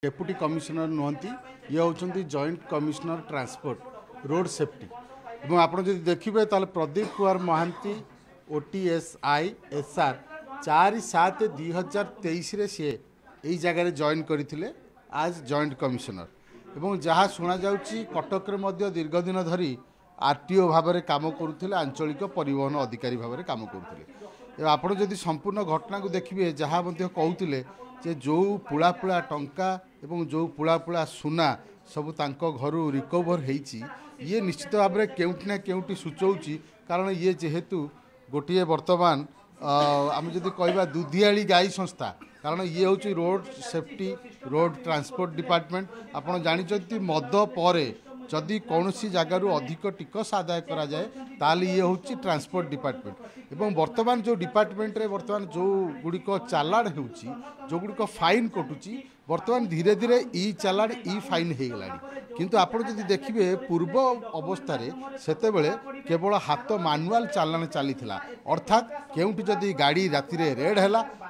Deputy commissioner नुहति ये होती joint commissioner transport road safety और आप देखिए प्रदीप कुमार महांती ओटीएसआई एसआर 4/7/2023 सी यही जगह जॉइन करते आज जॉइंट कमिशनर और जहाँ शुणा कटक दीर्घ दिन धरी आरटीओ भाव में कम करुले आंचलिक परिवहन अधिकारी भाव में कम करुले। आप संपूर्ण घटना को देखिए जहाँ कहते जे जो पुला पुला टंका एवं जो पुला पुला सुना सब तांको घरू रिकवर होईची ये निश्चित भाव में केउटी ना केउटी सूचौची कारण ये जेहेतु गोटे वर्तमान आम जदि कहवा दुधियाली गाई संस्था कारण ये हूँ road safety road transport department आपड़ जानते मद पर जदि कौन सी जगार अधिक टिकस आदाय करा जाए ताल ये हूँ ट्रांसपोर्ट डिपार्टमेंट एवं वर्तमान जो डिपार्टमेंट रे वर्तमान जो गुड़िक चालाण हो जो गुड़िक फाइन कटुची वर्तमान धीरे धीरे ई चालाण ई फाइन हो गला किंतु आप देखिए पूर्व अवस्था सेते केवल हाथ मानुआल चालाण चली अर्थात केउठी जदि गाड़ी राति रेड है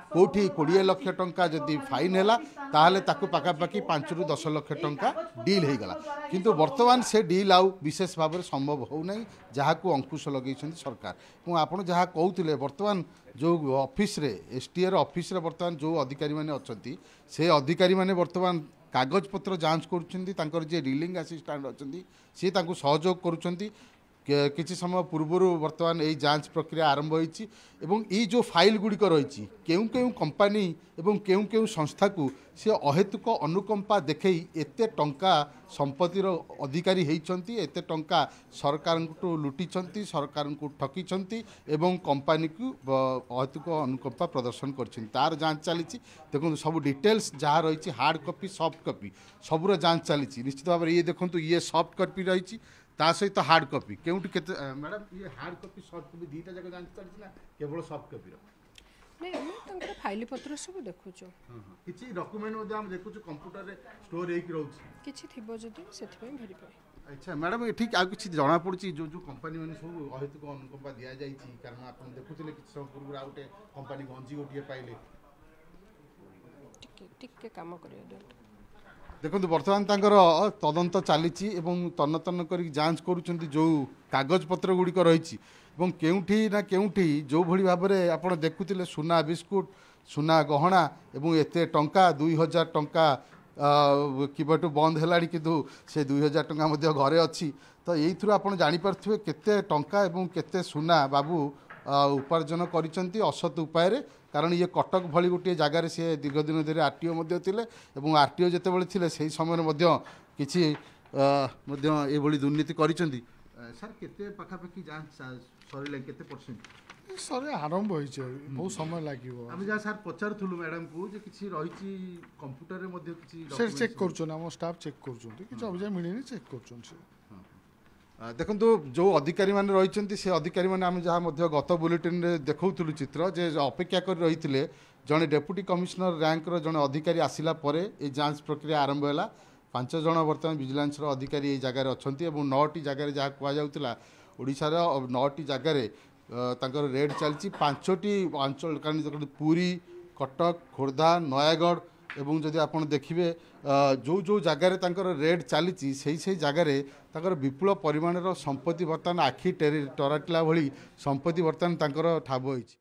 कौटी 20 लाख टंका जदि फाइन है ताहले ताकू पाखापाखि 5 ରୁ 10 लाख टंका डील हो गला किंतु वर्तमान से डील आउ विशेष भाव में संभव हो नहीं जहाँ को अंकुश लगे सरकार और आपड़ जहाँ कहते वर्तमान जो ऑफिस रे एसटीआर ऑफिस रे वर्तमान जो अधिकारी माने अच्छी से अधिकारी माने वर्तमान कागज पत्र जांच कर रिलिंग असिस्टेंट अच्छी सी सहयोग करुँच किसी समय पूर्वर वर्तमान यही जांच प्रक्रिया आरंभ होती ये जो फाइल गुड़िक रही केउ केउ कंपनी एवं केउ केउ संस्था को सी अहेतुक अनुकंपा देखे एते टंका संपत्तिर अधिकारी होती एते टंका सरकार को लुटी सरकार को ठकी एवं कंपनी को अहेतुक अनुकंपा प्रदर्शन कर जांच चली देखो सब डिटेल्स जहाँ रही हार्ड कॉपी सॉफ्ट कॉपी सबूर जांच चली निश्चित भाव में ये देखो ये सॉफ्ट कॉपी रही सहित हार्ड कॉपी केउठी केते मैडम ये हार्ड कॉपी सॉफ्ट कॉपी दीटा जगह जांच करछि ना केवल सॉफ्ट कॉपी रो नहीं हम तंकर फाइल पत्र सब देखुचो किछि डॉक्यूमेंट मध्ये हम देखुचो कंप्यूटर रे स्टोर हेक रहउछि किछि थिबो जदी सेथि वेरीफाई अच्छा मैडम ये ठीक आ किछि जाना पड़छि जो जो कंपनी माने सब अहेतुक अनुकंपा दिया जाइछि कारण आपण देखुथिले किछि सब पूर्व आउटे कंपनी गंजी गोटिए पाइले ठीक के काम करियो देखो बर्तमान तदंत चली तन्न तन्न कर जांच करुँच जो कागज पत्र गुड़िक रही केउठी ना केउठी जो भली भाव में आप देखुले सुना बिस्कुट सुना गहना एवं एते टंका 2000 टंका किबटू बंद है किंतु से 2000 टंका घरे अच्छी तो यही आप जापारे केते टंका एवं केते सुना बाबू उपार्जन करिसेंती असत उपाय रे कारण ये कटक भली गोटे जगार सी दीर्घ दिन धीरे आरटीओ थिले एवं आरटीओ जितेबाला थिले से समय किसी ये दुर्नीति करिसेंती सर केते पाखापाखि जांच सरिले केते परसेंट सर आरंभ होइছে बहुत समय लागिवो हम जा सर पचारथुलु मैडम को जे किछि रहिछि कंप्यूटर रे मध्ये किछि सर चेक करछन हम स्टाफ चेक करछन कि अभिजा मिलिनी चेक करछन से देखो जो अधिकारी माने रही से अधिकारी माने आम जहाँ गत बुलेटिन रे देखौथुलु चित्र जे अपेक्षा कर रही जड़े डेप्यूटी कमिशनर रैंक जड़े अधिकारी आसिला परे ए जांच प्रक्रिया आरंभ है 5 जन वर्तमान विजिलेंस अधिकारी ये जगार अच्छा 9टी जगार जहाँ कहुला ओडिशार 9टी जगार रेड चलती 5टी अंचल कारण पुरी कटक खोर्धा नयागढ़ एवं जदि आप देखिए जो जो जगार रेड चली से जगार विपुल परिमाणर संपत्ति बर्तमान आखि टराटिला भली संपत्ति बर्तमान ठाब होइछि।